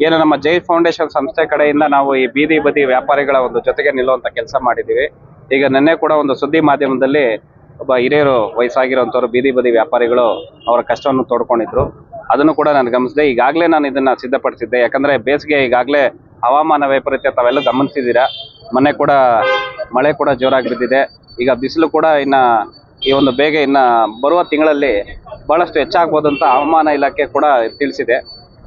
ಏನು ನಮ್ಮ ಜೈ ಫೌಂಡೇಶನ್ ಸಂಸ್ಥೆ ಕಡೆಯಿಂದ ನಾವು ಈ ಬೀದಿ ಬದಿ ವ್ಯಾಪಾರಿಗಳ ಒಂದು ಜೊತೆಗೆ ನಿಲ್ಲುವಂತ ಕೆಲಸ ಮಾಡಿದ್ದೀವಿ. ಈಗ ನಿನ್ನೆ ಕೂಡ ಒಂದು ಸುದ್ದಿ ಮಾಧ್ಯಮದಲ್ಲಿ ಒಬ್ಬ ಹಿರಿಯರು ವಯಸ್ಸಾಗಿರುವಂತವ್ರು ಬೀದಿ ಬದಿ ವ್ಯಾಪಾರಿಗಳು ಅವರ ಕಷ್ಟವನ್ನು ತೋಡ್ಕೊಂಡಿದ್ರು. ಅದನ್ನು ಕೂಡ ನಾನು ಗಮನಿಸಿದೆ. ಈಗಾಗಲೇ ನಾನು ಇದನ್ನ ಸಿದ್ಧಪಡಿಸಿದ್ದೆ. ಯಾಕಂದ್ರೆ ಬೇಸಿಗೆ ಈಗಾಗಲೇ ಹವಾಮಾನ ವೈಪರೀತ್ಯ ತಾವೆಲ್ಲ ಗಮನಿಸಿದ್ದೀರಾ. ಮೊನ್ನೆ ಕೂಡ ಮಳೆ ಕೂಡ ಜೋರಾಗಿ ಬಿದ್ದಿದೆ. ಈಗ ಬಿಸಿಲು ಕೂಡ ಇನ್ನ ಈ ಒಂದು ಬೇಗ ಇನ್ನ ಬರುವ ತಿಂಗಳಲ್ಲಿ ಬಹಳಷ್ಟು ಹೆಚ್ಚಾಗಬಹುದು ಅಂತ ಹವಾಮಾನ ಇಲಾಖೆ ಕೂಡ ತಿಳಿಸಿದೆ.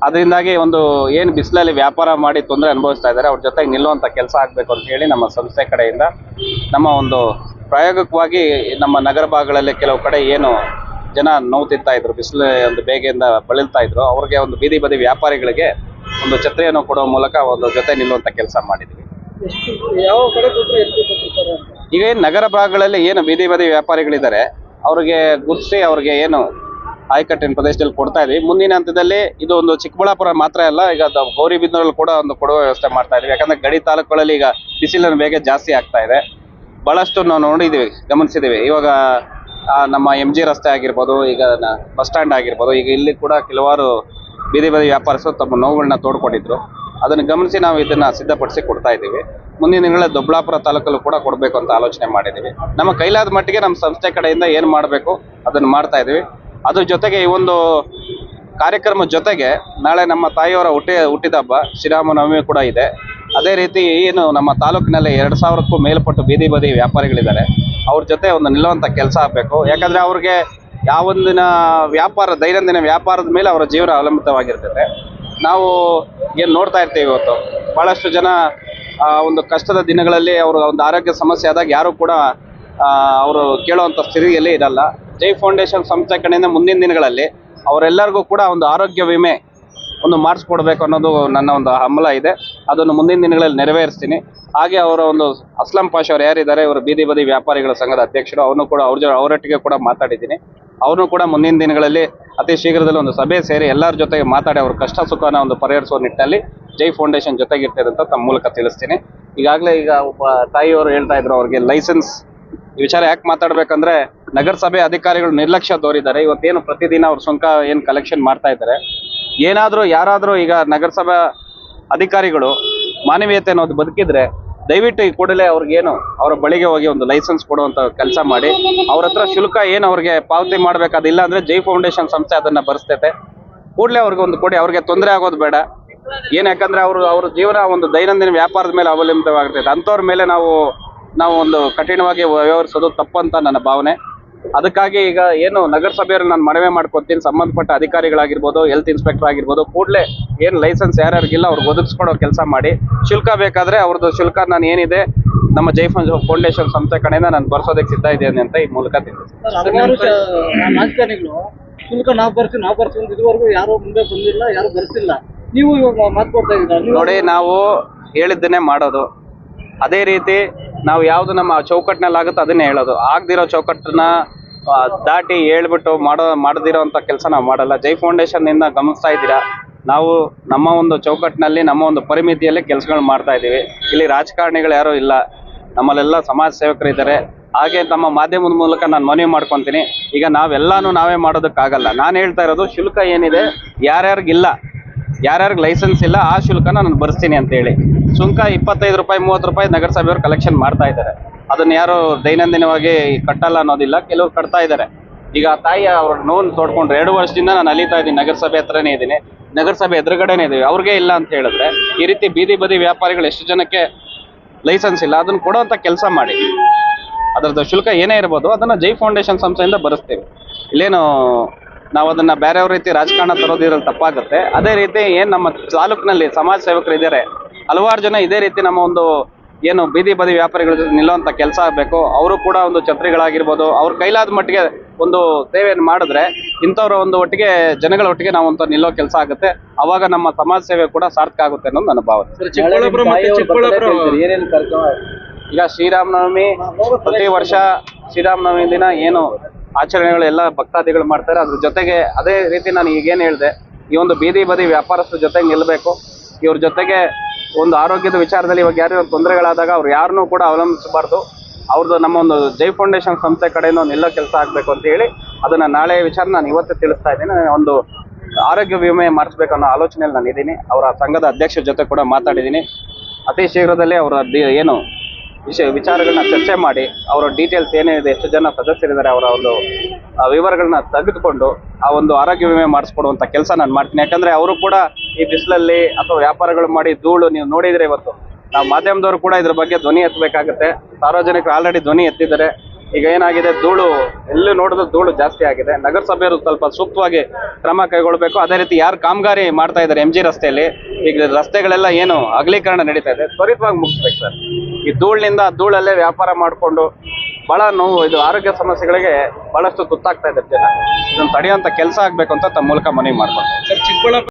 ಅದರಿಂದಾಗಿ ಒಂದು ಏನು ಬಿಸಿಲಲ್ಲಿ ವ್ಯಾಪಾರ ಮಾಡಿ ತೊಂದರೆ ಅನುಭವಿಸ್ತಾ ಇದ್ದಾರೆ ಅವ್ರ ಜೊತೆಗೆ ನಿಲ್ಲುವಂತ ಕೆಲಸ ಆಗ್ಬೇಕು ಅಂತ ಹೇಳಿ ನಮ್ಮ ಸಂಸ್ಥೆ ಕಡೆಯಿಂದ ನಮ್ಮ ಒಂದು ಪ್ರಾಯೋಗಿಕವಾಗಿ ನಮ್ಮ ನಗರ ಭಾಗಗಳಲ್ಲಿ ಕೆಲವು ಕಡೆ ಏನು ಜನ ನೋವು ತಿಂತಾ ಇದ್ರು, ಬಿಸಿಲು ಒಂದು ಬೇಗೆಯಿಂದ ಬಳಲ್ತಾ ಇದ್ರು, ಅವ್ರಿಗೆ ಒಂದು ಬೀದಿ ಬದಿ ವ್ಯಾಪಾರಿಗಳಿಗೆ ಒಂದು ಛತ್ರಿಯನ್ನು ಕೊಡುವ ಮೂಲಕ ಒಂದು ಜೊತೆ ನಿಲ್ಲುವಂತ ಕೆಲಸ ಮಾಡಿದ್ವಿ. ಈಗ ನಗರ ಭಾಗಗಳಲ್ಲಿ ಏನು ಬೀದಿ ಬದಿ ವ್ಯಾಪಾರಿಗಳಿದ್ದಾರೆ ಅವ್ರಿಗೆ ಗುರ್ತಿಸಿ ಅವ್ರಿಗೆ ಏನು ಆಯಕಟ್ಟಿನ ಪ್ರದೇಶದಲ್ಲಿ ಕೊಡ್ತಾ ಇದೀವಿ. ಮುಂದಿನ ಹಂತದಲ್ಲಿ ಇದು ಒಂದು ಚಿಕ್ಕಬಳ್ಳಾಪುರ ಮಾತ್ರ ಅಲ್ಲ, ಈಗ ಗೌರಿಬಿದನೂರಲ್ಲಿ ಕೂಡ ಒಂದು ಕೊಡುವ ವ್ಯವಸ್ಥೆ ಮಾಡ್ತಾ ಇದೀವಿ. ಯಾಕಂದ್ರೆ ಗಡಿ ತಾಲೂಕುಗಳಲ್ಲಿ ಈಗ ಬಿಸಿಲಿನ ಬೇಗ ಜಾಸ್ತಿ ಆಗ್ತಾ ಇದೆ. ಬಹಳಷ್ಟು ನಾವು ನೋಡಿದೀವಿ, ಗಮನಿಸಿದೀವಿ. ಇವಾಗ ನಮ್ಮ MG ರಸ್ತೆ ಆಗಿರ್ಬೋದು, ಈಗ ಬಸ್ ಸ್ಟ್ಯಾಂಡ್ ಆಗಿರ್ಬೋದು, ಈಗ ಇಲ್ಲಿ ಕೂಡ ಕೆಲವಾರು ಬೀದಿ ಬದಿ ವ್ಯಾಪಾರಸ್ಥರು ತಮ್ಮ ನೋವುಗಳನ್ನ ತೋಡ್ಕೊಂಡಿದ್ರು. ಅದನ್ನು ಗಮನಿಸಿ ನಾವು ಇದನ್ನ ಸಿದ್ಧಪಡಿಸಿ ಕೊಡ್ತಾ ಇದ್ದೀವಿ. ಮುಂದಿನ ದಿನಗಳಲ್ಲಿ ದೊಡ್ಡಬಳ್ಳಾಪುರ ತಾಲೂಕಲ್ಲೂ ಕೂಡ ಕೊಡಬೇಕು ಅಂತ ಆಲೋಚನೆ ಮಾಡಿದ್ದೀವಿ. ನಮ್ಮ ಕೈಲಾದ ಮಟ್ಟಿಗೆ ನಮ್ಮ ಸಂಸ್ಥೆ ಕಡೆಯಿಂದ ಏನು ಮಾಡಬೇಕು ಅದನ್ನು ಮಾಡ್ತಾ ಇದ್ದೀವಿ. ಅದ್ರ ಜೊತೆಗೆ ಈ ಒಂದು ಕಾರ್ಯಕ್ರಮ ಜೊತೆಗೆ ನಾಳೆ ನಮ್ಮ ತಾಯಿಯವರ ಹುಟ್ಟಿದ ಹಬ್ಬ ಶ್ರೀರಾಮನವಮಿ ಕೂಡ ಇದೆ. ಅದೇ ರೀತಿ ಏನು ನಮ್ಮ ತಾಲೂಕಿನಲ್ಲಿ 2000ಕ್ಕೂ ಮೇಲ್ಪಟ್ಟು ಬೀದಿ ಬದಿ ವ್ಯಾಪಾರಿಗಳಿದ್ದಾರೆ, ಅವ್ರ ಜೊತೆ ಒಂದು ನಿಲ್ಲುವಂತ ಕೆಲಸ ಆಗಬೇಕು. ಯಾಕಂದ್ರೆ ಅವ್ರಿಗೆ ಯಾವೊಂದಿನ ವ್ಯಾಪಾರ ದೈನಂದಿನ ವ್ಯಾಪಾರದ ಮೇಲೆ ಅವರ ಜೀವನ ಅವಲಂಬಿತವಾಗಿರ್ತದೆ. ನಾವು ಏನು ನೋಡ್ತಾ ಇರ್ತೀವಿ ಇವತ್ತು ಬಹಳಷ್ಟು ಜನ ಒಂದು ಕಷ್ಟದ ದಿನಗಳಲ್ಲಿ ಅವರು ಒಂದು ಆರೋಗ್ಯ ಸಮಸ್ಯೆ ಆದಾಗ ಯಾರು ಕೂಡ ಅವರು ಕೇಳುವಂಥ ಸ್ಥಿತಿಯಲ್ಲಿ ಇರಲ್ಲ. ಜೈ ಫೌಂಡೇಶನ್ ಸಂಸ್ಥೆ ಕಡೆಯಿಂದ ಮುಂದಿನ ದಿನಗಳಲ್ಲಿ ಅವರೆಲ್ಲರಿಗೂ ಕೂಡ ಒಂದು ಆರೋಗ್ಯ ವಿಮೆ ಒಂದು ಮಾಡಿಸ್ಕೊಡ್ಬೇಕು ಅನ್ನೋದು ನನ್ನ ಒಂದು ಹಂಬಲ ಇದೆ. ಅದನ್ನು ಮುಂದಿನ ದಿನಗಳಲ್ಲಿ ನೆರವೇರಿಸ್ತೀನಿ. ಹಾಗೆ ಅವರ ಒಂದು ಅಸ್ಲಂ ಪಾಷ್ ಅವರು ಯಾರಿದ್ದಾರೆ, ಇವರು ಬೀದಿ ಬದಿ ವ್ಯಾಪಾರಿಗಳ ಸಂಘದ ಅಧ್ಯಕ್ಷರು, ಅವನು ಕೂಡ ಅವರೊಟ್ಟಿಗೆ ಕೂಡ ಮಾತಾಡಿದ್ದೀನಿ. ಅವನು ಕೂಡ ಮುಂದಿನ ದಿನಗಳಲ್ಲಿ ಅತಿ ಶೀಘ್ರದಲ್ಲಿ ಒಂದು ಸಭೆ ಸೇರಿ ಎಲ್ಲರ ಜೊತೆಗೆ ಮಾತಾಡಿ ಅವ್ರ ಕಷ್ಟ ಸುಖನ ಒಂದು ಪರಿಹರಿಸುವ ನಿಟ್ಟಿನಲ್ಲಿ ಜೈ ಫೌಂಡೇಶನ್ ಜೊತೆಗಿರ್ತದೆ ಅಂತ ತಮ್ಮ ಮೂಲಕ ತಿಳಿಸ್ತೀನಿ. ಈಗಾಗಲೇ ಈಗ ಒಬ್ಬ ತಾಯಿಯವರು ಹೇಳ್ತಾ ಇದ್ರು, ಅವ್ರಿಗೆ ಲೈಸೆನ್ಸ್ ಈ ವಿಚಾರ ಯಾಕೆ ಮಾತಾಡ್ಬೇಕಂದ್ರೆ ನಗರಸಭೆ ಅಧಿಕಾರಿಗಳು ನಿರ್ಲಕ್ಷ್ಯ ತೋರಿದ್ದಾರೆ. ಇವತ್ತೇನು ಪ್ರತಿದಿನ ಅವ್ರ ಸುಂಕ ಏನು ಕಲೆಕ್ಷನ್ ಮಾಡ್ತಾ ಇದ್ದಾರೆ, ಏನಾದರೂ ಯಾರಾದರೂ ಈಗ ನಗರಸಭಾ ಅಧಿಕಾರಿಗಳು ಮಾನವೀಯತೆ ಅನ್ನೋದು ಬದುಕಿದ್ರೆ ದಯವಿಟ್ಟು ಈ ಕೂಡಲೇ ಅವ್ರಿಗೇನು ಅವರ ಬಳಿಗೆ ಹೋಗಿ ಒಂದು ಲೈಸೆನ್ಸ್ ಕೊಡುವಂತ ಕೆಲಸ ಮಾಡಿ. ಅವ್ರ ಹತ್ರ ಶುಲ್ಕ ಏನು ಅವ್ರಿಗೆ ಪಾವತಿ ಮಾಡ್ಬೇಕಾದಿಲ್ಲ ಅಂದ್ರೆ ಜೈ ಫೌಂಡೇಶನ್ ಸಂಸ್ಥೆ ಅದನ್ನ ಭರಿಸ್ತೈತೆ. ಕೂಡಲೇ ಅವ್ರಿಗೆ ಒಂದು ಕೊಡಿ, ಅವ್ರಿಗೆ ತೊಂದರೆ ಆಗೋದು ಬೇಡ. ಯಾಕಂದ್ರೆ ಅವ್ರ ಜೀವನ ಒಂದು ದೈನಂದಿನ ವ್ಯಾಪಾರದ ಮೇಲೆ ಅವಲಂಬಿತವಾಗಿರ್ತೈತೆ. ಅಂಥವ್ರ ಮೇಲೆ ನಾವು ಒಂದು ಕಠಿಣವಾಗಿ ವ್ಯವಹರಿಸೋದು ತಪ್ಪಂತ ನನ್ನ ಭಾವನೆ. ಅದಕ್ಕಾಗಿ ಈಗ ಏನು ನಗರಸಭೆಯವರು ನಾನು ಮನವಿ ಮಾಡ್ಕೊತೀನಿ, ಸಂಬಂಧಪಟ್ಟ ಅಧಿಕಾರಿಗಳಾಗಿರ್ಬೋದು, ಹೆಲ್ತ್ ಇನ್ಸ್ಪೆಕ್ಟರ್ ಆಗಿರ್ಬೋದು, ಕೂಡಲೇ ಏನು ಲೈಸೆನ್ಸ್ ಯಾರ್ಯಾರಿಗಿಲ್ಲ ಅವ್ರಿಗೆ ಒದಗಿಸ್ಕೊಡೋ ಕೆಲಸ ಮಾಡಿ. ಶುಲ್ಕ ಬೇಕಾದ್ರೆ ಅವ್ರದ್ದು ಶುಲ್ಕ ನಾನು ಏನಿದೆ ನಮ್ಮ ಜೈ ಫೌಂಡೇಶನ್ ಸಂಸ್ಥೆ ಕಡೆಯಿಂದ ನಾನು ಬರ್ಸೋದಕ್ಕೆ ಸಿದ್ಧ ಇದ್ದೇನೆ ಅಂತ ಈ ಮೂಲಕ ರಾಜಕಾರಣಿಗಳು ಶುಲ್ಕ ನಾವು ಬರ್ತೀವಿ ಇದುವರೆಗೂ ಯಾರು ಮುಂದೆ ಬಂದಿಲ್ಲ, ಯಾರು ಬರ್ತಿಲ್ಲ. ನೀವು ಇವಾಗ ಮಾತು ಕೊಡ್ತಾ ಇದ್ದೀರಾ ನೋಡಿ. ನಾವು ಹೇಳಿದ್ದನ್ನೇ ಮಾಡೋದು. ಅದೇ ರೀತಿ ನಾವು ಯಾವ್ದು ನಮ್ಮ ಚೌಕಟ್ಟಿನಲ್ಲಿ ಆಗುತ್ತೋ ಅದನ್ನೇ ಹೇಳೋದು. ಆಗದಿರೋ ಚೌಕಟ್ಟನ್ನ ದಾಟಿ ಹೇಳ್ಬಿಟ್ಟು ಮಾಡದಿರೋ ಅಂತ ಕೆಲಸ ನಾವು ಮಾಡಲ್ಲ. ಜೈ ಫೌಂಡೇಶನ್ ಇಂದ ಗಮನಿಸ್ತಾ ಇದ್ದೀರಾ, ನಾವು ನಮ್ಮ ಒಂದು ಚೌಕಟ್ಟಿನಲ್ಲಿ ನಮ್ಮ ಒಂದು ಪರಿಮಿತಿಯಲ್ಲಿ ಕೆಲಸಗಳು ಮಾಡ್ತಾ ಇದ್ದೀವಿ. ಇಲ್ಲಿ ರಾಜಕಾರಣಿಗಳು ಯಾರು ಇಲ್ಲ, ನಮ್ಮಲ್ಲೆಲ್ಲ ಸಮಾಜ ಸೇವಕರು ಇದ್ದಾರೆ. ಹಾಗೆ ತಮ್ಮ ಮಾಧ್ಯಮದ ಮೂಲಕ ನಾನು ಮನವಿ ಮಾಡ್ಕೊತೀನಿ. ಈಗ ನಾವೇ ಮಾಡೋದಕ್ಕಾಗಲ್ಲ. ನಾನು ಹೇಳ್ತಾ ಇರೋದು ಶುಲ್ಕ ಏನಿದೆ, ಯಾರ್ಯಾರಿಗೆ ಲೈಸೆನ್ಸ್ ಇಲ್ಲ ಆ ಶುಲ್ಕನ ನಾನು ಭರಿಸ್ತೀನಿ ಅಂತ ಹೇಳಿ. ಸುಂಕ 25 ರೂಪಾಯಿ 30 ರೂಪಾಯಿ ನಗರಸಭೆಯವರು ಕಲೆಕ್ಷನ್ ಮಾಡ್ತಾ ಇದ್ದಾರೆ. ಅದನ್ನ ಯಾರು ದೈನಂದಿನವಾಗಿ ಕಟ್ಟಲ್ಲ ಅನ್ನೋದಿಲ್ಲ, ಕೆಲವರು ಕಟ್ತಾ ಇದ್ದಾರೆ. ಈಗ ತಾಯಿ ಅವ್ರ ನೋವು ತೋಡ್ಕೊಂಡ್ರೆ 2 ವರ್ಷದಿಂದ ನಾನು ಅಲಿತಾ ಇದ್ದೀನಿ, ನಗರಸಭೆ ಹತ್ರನೇ ಇದ್ದೀನಿ, ನಗರಸಭೆ ಎದುರುಗಡೆನೇ ಇದೀವಿ. ಅವ್ರಿಗೆ ಇಲ್ಲ ಅಂತ ಹೇಳಿದ್ರೆ ಈ ರೀತಿ ಬೀದಿ ಬದಿ ವ್ಯಾಪಾರಿಗಳು ಎಷ್ಟು ಜನಕ್ಕೆ ಲೈಸೆನ್ಸ್ ಇಲ್ಲ ಅದನ್ನ ಕೊಡುವಂತ ಕೆಲಸ ಮಾಡಿ. ಅದರದ್ದು ಶುಲ್ಕ ಏನೇ ಇರ್ಬೋದು ಅದನ್ನ ಜೈ ಫೌಂಡೇಶನ್ ಸಂಸ್ಥೆಯಿಂದ ಭರಿಸ್ತೀವಿ. ಇಲ್ಲೇನು ನಾವು ಅದನ್ನ ಬೇರೆಯವ್ರ ರೀತಿ ರಾಜಕಾರಣ ತರೋದಿರೋದು ತಪ್ಪಾಗುತ್ತೆ. ಅದೇ ರೀತಿ ಏನು ನಮ್ಮ ತಾಲೂಕಿನಲ್ಲಿ ಸಮಾಜ ಸೇವಕರು ಇದ್ದಾರೆ, ಹಲವಾರು ಜನ ಇದೇ ರೀತಿ ನಮ್ಮ ಒಂದು ಏನು ಬೀದಿ ಬದಿ ವ್ಯಾಪಾರಿಗಳ ಜೊತೆ ನಿಲ್ಲುವಂತ ಕೆಲಸ ಆಗಬೇಕು. ಅವರು ಕೂಡ ಒಂದು ಛತ್ರಿಗಳಾಗಿರ್ಬೋದು, ಅವ್ರ ಕೈಲಾದ ಮಟ್ಟಿಗೆ ಒಂದು ಸೇವೆಯನ್ನು ಮಾಡಿದ್ರೆ ಇಂಥವ್ರ ಒಂದು ಒಟ್ಟಿಗೆ ಜನಗಳ ಒಟ್ಟಿಗೆ ನಾವು ಅಂತ ನಿಲ್ಲೋ ಕೆಲಸ ಆಗುತ್ತೆ. ಅವಾಗ ನಮ್ಮ ಸಮಾಜ ಸೇವೆ ಕೂಡ ಸಾರ್ಥಕ ಆಗುತ್ತೆ ಅನ್ನೋದು ನನ್ನ ಭಾವನೆ. ಈಗ ಶ್ರೀರಾಮನವಮಿ ಪ್ರತಿ ವರ್ಷ ಶ್ರೀರಾಮನವಮಿ ದಿನ ಏನು ಆಚರಣೆಗಳು ಎಲ್ಲ ಭಕ್ತಾದಿಗಳು ಮಾಡ್ತಾರೆ. ಅದ್ರ ಜೊತೆಗೆ ಅದೇ ರೀತಿ ನಾನು ಈಗೇನು ಹೇಳಿದೆ, ಈ ಒಂದು ಬೀದಿ ಬದಿ ವ್ಯಾಪಾರಸ್ಥರ ಜೊತೆಗೆ ನಿಲ್ಲಬೇಕು. ಇವ್ರ ಜೊತೆಗೆ ಒಂದು ಆರೋಗ್ಯದ ವಿಚಾರದಲ್ಲಿ ಇವಾಗ ಯಾರು ತೊಂದರೆಗಳಾದಾಗ ಅವ್ರು ಯಾರನ್ನೂ ಕೂಡ ಅವಲಂಬಿಸಬಾರ್ದು. ಅವ್ರದ್ದು ನಮ್ಮ ಒಂದು ಜೈ ಫೌಂಡೇಶನ್ ಸಂಸ್ಥೆ ಕಡೆಯಿಂದ ನಿಲ್ಲೋ ಕೆಲಸ ಆಗಬೇಕು ಅಂತ ಹೇಳಿ ಅದನ್ನ ನಾಳೆ ವಿಚಾರ ನಾನು ಇವತ್ತೇ ತಿಳಿಸ್ತಾ ಇದ್ದೀನಿ. ಒಂದು ಆರೋಗ್ಯ ವಿಮೆ ಮಾಡಿಸ್ಬೇಕನ್ನೋ ಆಲೋಚನೆಯಲ್ಲಿ ನಾನು ಇದ್ದೀನಿ. ಅವರ ಸಂಘದ ಅಧ್ಯಕ್ಷರ ಜೊತೆ ಕೂಡ ಮಾತಾಡಿದ್ದೀನಿ. ಅತಿ ಶೀಘ್ರದಲ್ಲೇ ಅವರ ಏನು ವಿಚಾರಗಳನ್ನ ಚರ್ಚೆ ಮಾಡಿ ಅವರ ಡೀಟೇಲ್ಸ್ ಏನೇನಿದೆ, ಎಷ್ಟು ಜನ ಸದಸ್ಯರಿದ್ದಾರೆ, ಅವರ ಒಂದು ವಿವರಗಳನ್ನ ತೆಗೆದುಕೊಂಡು ಆ ಒಂದು ಆರೋಗ್ಯ ವಿಮೆ ಮಾಡಿಸ್ಕೊಡುವಂತ ಕೆಲಸ ನಾನು ಮಾಡ್ತೀನಿ. ಯಾಕಂದ್ರೆ ಅವರು ಕೂಡ ಈ ಬಿಸಿಲಲ್ಲಿ ಅಥವಾ ವ್ಯಾಪಾರಗಳು ಮಾಡಿ ಧೂಳು ನೀವು ನೋಡಿದ್ರೆ ಇವತ್ತು ನಾವು ಮಾಧ್ಯಮದವರು ಕೂಡ ಇದ್ರ ಬಗ್ಗೆ ಧ್ವನಿ ಎತ್ತಬೇಕಾಗುತ್ತೆ. ಸಾರ್ವಜನಿಕರು ಆಲ್ರೆಡಿ ಧ್ವನಿ ಎತ್ತಿದ್ದಾರೆ. ಈಗ ಏನಾಗಿದೆ, ಧೂಳು ಎಲ್ಲಿ ನೋಡಿದ್ರು ಧೂಳು ಜಾಸ್ತಿ ಆಗಿದೆ. ನಗರಸಭೆಯವರು ಸ್ವಲ್ಪ ಸೂಕ್ತವಾಗಿ ಕ್ರಮ ಕೈಗೊಳ್ಳಬೇಕು. ಅದೇ ರೀತಿ ಯಾರು ಕಾಮಗಾರಿ ಮಾಡ್ತಾ ಇದ್ದಾರೆ MG ರಸ್ತೆಯಲ್ಲಿ, ಈಗ ರಸ್ತೆಗಳೆಲ್ಲ ಏನು ಅಗಲೀಕರಣ ನಡೀತಾ ಇದೆ, ತ್ವರಿತವಾಗಿ ಮುಗಿಸ್ಬೇಕು ಸರ್. ಈ ಧೂಳಲ್ಲೇ ವ್ಯಾಪಾರ ಮಾಡಿಕೊಂಡು ಬಹಳ ನೋವು, ಇದು ಆರೋಗ್ಯ ಸಮಸ್ಯೆಗಳಿಗೆ ಬಹಳಷ್ಟು ತುತ್ತಾಗ್ತಾ ಇದೆ ಜನ. ಇದನ್ನು ತಡೆಯುವಂತ ಕೆಲಸ ಆಗ್ಬೇಕು ಅಂತ ತಮ್ಮ ಮೂಲಕ ಮನವಿ ಮಾಡ್ಕೊಂಡು ಸರ್, ಚಿಕ್ಕಬಳ್ಳಾಪುರ